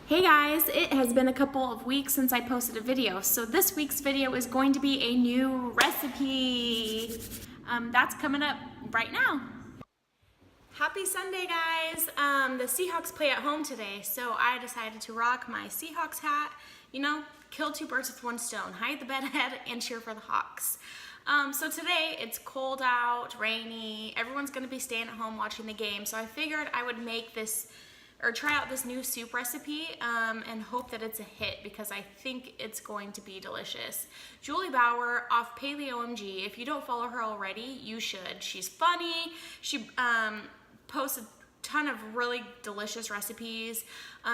Hey guys, it has been a couple of weeks since I posted a video, so this week's video is going to be a new recipe. That's coming up right now. Happy Sunday, guys. The Seahawks play at home today, so I decided to rock my Seahawks hat. You know, kill two birds with one stone. Hide the bedhead and cheer for the Hawks. So today it's cold out, rainy, everyone's gonna be staying at home watching the game, so I figured I would make this or try out this new soup recipe and hope that it's a hit because I think it's going to be delicious. Juli Bauer off PaleOMG. If you don't follow her already, you should. She's funny. She posts a ton of really delicious recipes.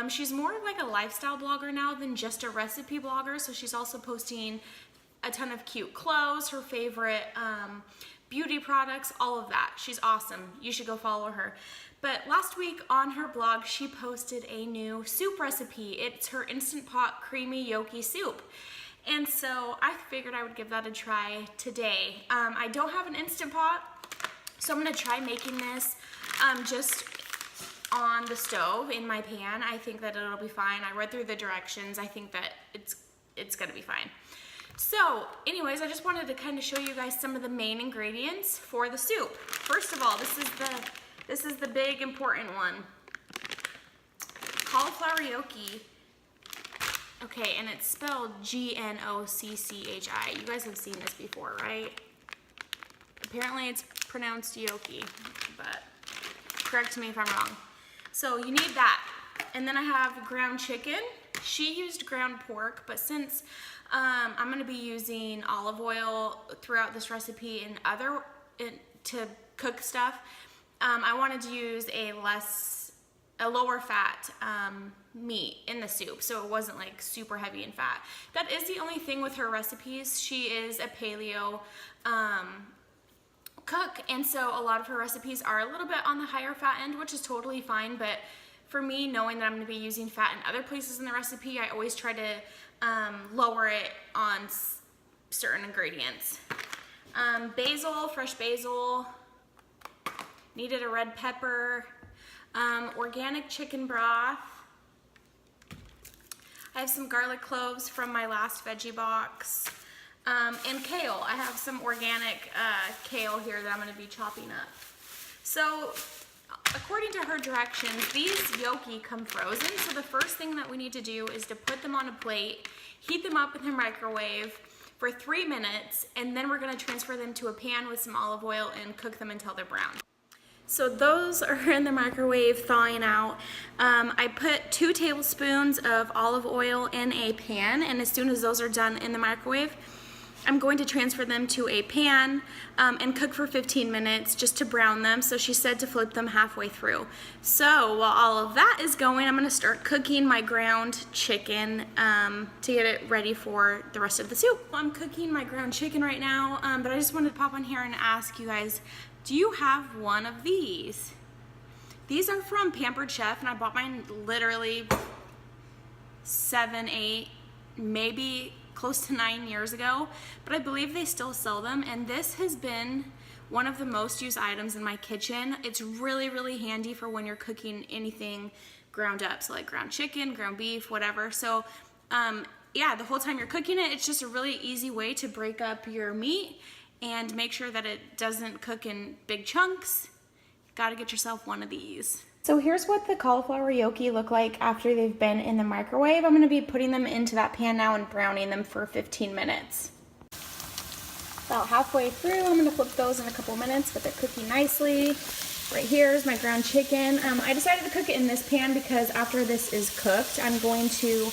She's more like a lifestyle blogger now than just a recipe blogger, so she's also posting a ton of cute clothes, her favorite beauty products, all of that. She's awesome. You should go follow her. But last week on her blog, she posted a new soup recipe. It's her Instant Pot creamy gnocchi soup. And so I figured I would give that a try today. I don't have an Instant Pot, so I'm gonna try making this just on the stove in my pan. I think that it'll be fine. I read through the directions. I think that it's gonna be fine. So anyways, I just wanted to kind of show you guys some of the main ingredients for the soup. First of all, this is the big important one. Cauliflower gnocchi. Okay, and it's spelled G-N-O-C-C-H-I. You guys have seen this before, right? Apparently it's pronounced gnocchi, but correct me if I'm wrong. So you need that. And then I have ground chicken. She used ground pork, but since I'm gonna be using olive oil throughout this recipe and to cook stuff, I wanted to use a lower fat meat in the soup, so it wasn't like super heavy in fat. That is the only thing with her recipes. She is a paleo cook, and so a lot of her recipes are a little bit on the higher fat end, which is totally fine, but for me, knowing that I'm gonna be using fat in other places in the recipe, I always try to lower it on certain ingredients. Basil, fresh basil, needed a red pepper, organic chicken broth. I have some garlic cloves from my last veggie box, and kale. I have some organic kale here that I'm gonna be chopping up. So, according to her directions, these gnocchi come frozen, so the first thing that we need to do is to put them on a plate, heat them up in the microwave for 3 minutes, and then we're gonna transfer them to a pan with some olive oil and cook them until they're brown. So those are in the microwave thawing out. I put 2 tablespoons of olive oil in a pan, and as soon as those are done in the microwave, I'm going to transfer them to a pan and cook for 15 minutes just to brown them. So she said to flip them halfway through. So while all of that is going, I'm gonna start cooking my ground chicken to get it ready for the rest of the soup. I'm cooking my ground chicken right now, but I just wanted to pop on here and ask you guys, do you have one of these? These are from Pampered Chef, and I bought mine literally 7, 8, maybe close to 9 years ago, but I believe they still sell them, and this has been one of the most used items in my kitchen. It's really, really handy for when you're cooking anything ground up, so like ground chicken, ground beef, whatever. So yeah, the whole time you're cooking it, it's just a really easy way to break up your meat and make sure that it doesn't cook in big chunks. Gotta get yourself one of these. So here's what the cauliflower gnocchi look like after they've been in the microwave. I'm gonna be putting them into that pan now and browning them for 15 minutes. About halfway through, I'm gonna flip those in a couple minutes, but they're cooking nicely. Right here is my ground chicken. I decided to cook it in this pan because after this is cooked, I'm going to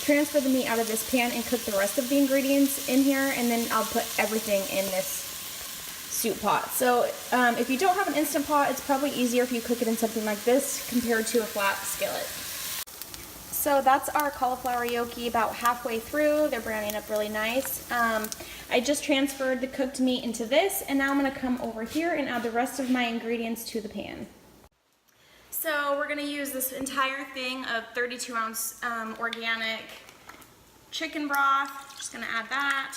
transfer the meat out of this pan and cook the rest of the ingredients in here, and then I'll put everything in this soup pot. So if you don't have an Instant Pot, it's probably easier if you cook it in something like this compared to a flat skillet. So that's our cauliflower gnocchi about halfway through. They're browning up really nice. I just transferred the cooked meat into this, and now I'm gonna come over here and add the rest of my ingredients to the pan. So we're gonna use this entire thing of 32-ounce organic chicken broth. Just gonna add that.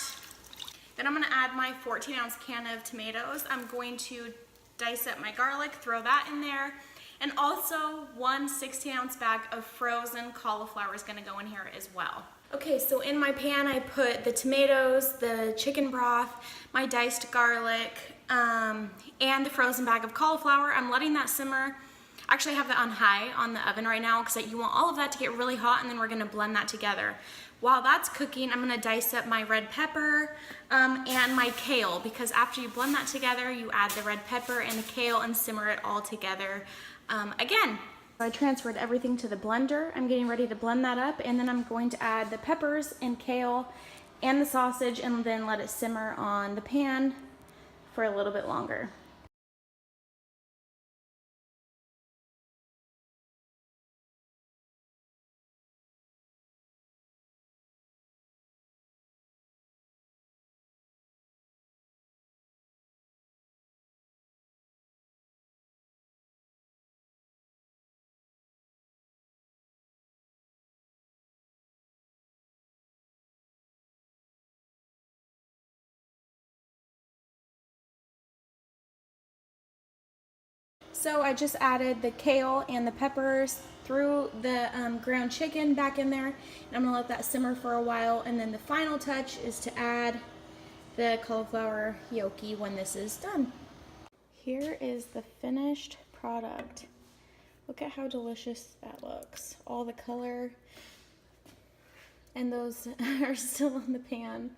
Then I'm gonna add my 14-ounce can of tomatoes. I'm going to dice up my garlic, throw that in there, And also 1 16-ounce bag of frozen cauliflower is gonna go in here as well. Okay, so in my pan I put the tomatoes, the chicken broth, my diced garlic, and the frozen bag of cauliflower. I'm letting that simmer. Actually, I have that on high on the oven right now because you want all of that to get really hot, and then we're gonna blend that together. While that's cooking, I'm gonna dice up my red pepper and my kale, because after you blend that together, you add the red pepper and the kale and simmer it all together again. I transferred everything to the blender. I'm getting ready to blend that up, and then I'm going to add the peppers and kale and the sausage, and then let it simmer on the pan for a little bit longer. So I just added the kale and the peppers, threw the ground chicken back in there, and I'm gonna let that simmer for a while, and then the final touch is to add the cauliflower gnocchi when this is done. Here is the finished product. Look at how delicious that looks. All the color, and those are still in the pan.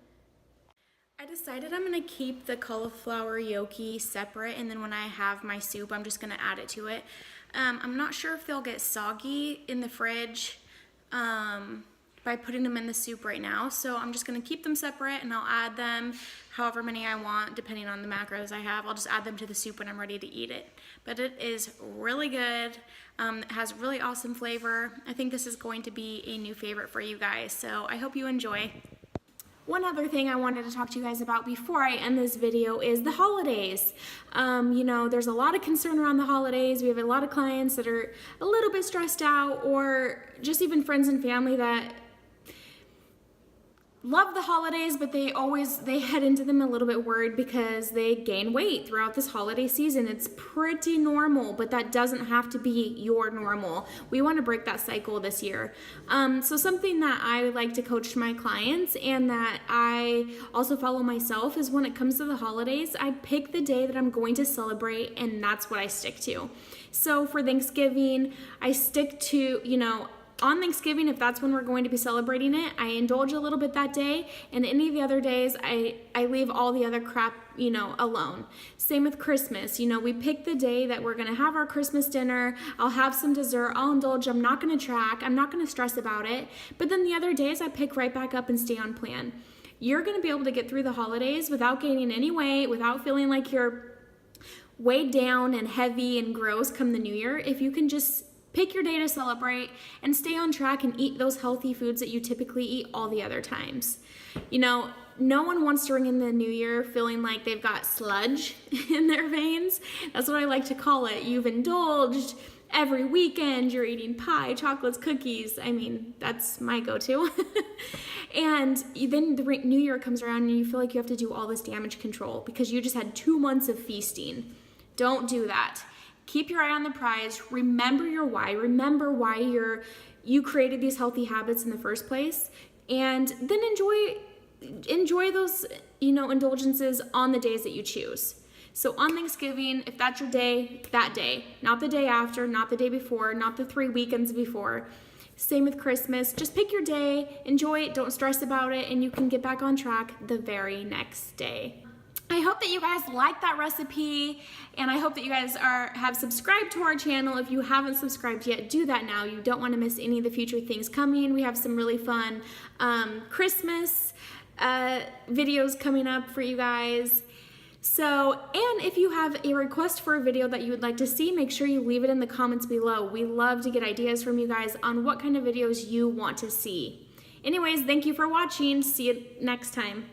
I decided I'm gonna keep the cauliflower gnocchi separate, and then when I have my soup, I'm just gonna add it to it. I'm not sure if they'll get soggy in the fridge by putting them in the soup right now, so I'm just gonna keep them separate, and I'll add them however many I want, depending on the macros I have. I'll just add them to the soup when I'm ready to eat it. But it is really good. It has really awesome flavor. I think this is going to be a new favorite for you guys, so I hope you enjoy. One other thing I wanted to talk to you guys about before I end this video is the holidays. You know, there's a lot of concern around the holidays. We have a lot of clients that are a little bit stressed out, or just even friends and family that love the holidays, but they head into them a little bit worried because they gain weight throughout this holiday season. It's pretty normal, but that doesn't have to be your normal. We want to break that cycle this year. So something that I like to coach my clients, and that I also follow myself, is when it comes to the holidays, I pick the day that I'm going to celebrate, and that's what I stick to. So for Thanksgiving, I stick to, you know, on Thanksgiving, if that's when we're going to be celebrating it, I indulge a little bit that day, and any of the other days, I leave all the other crap, you know, alone. Same with Christmas. You know, we pick the day that we're going to have our Christmas dinner. I'll have some dessert. I'll indulge. I'm not going to track. I'm not going to stress about it. But then the other days, I pick right back up and stay on plan. You're going to be able to get through the holidays without gaining any weight, without feeling like you're weighed down and heavy and gross come the new year, if you can just pick your day to celebrate and stay on track and eat those healthy foods that you typically eat all the other times. You know, no one wants to ring in the new year feeling like they've got sludge in their veins. That's what I like to call it. You've indulged every weekend. You're eating pie, chocolates, cookies. I mean, that's my go-to. And then the new year comes around and you feel like you have to do all this damage control because you just had 2 months of feasting. Don't do that. Keep your eye on the prize. Remember your why. Remember why you created these healthy habits in the first place, and then enjoy those, you know, indulgences on the days that you choose. So on Thanksgiving, if that's your day, that day, not the day after, not the day before, not the 3 weekends before. Same with Christmas. Just pick your day, enjoy it, don't stress about it, and you can get back on track the very next day. I hope that you guys like that recipe, and I hope that you guys have subscribed to our channel. If you haven't subscribed yet, do that now. You don't want to miss any of the future things coming. We have some really fun Christmas videos coming up for you guys. So, and if you have a request for a video that you would like to see, make sure you leave it in the comments below. We love to get ideas from you guys on what kind of videos you want to see. Anyways, thank you for watching. See you next time.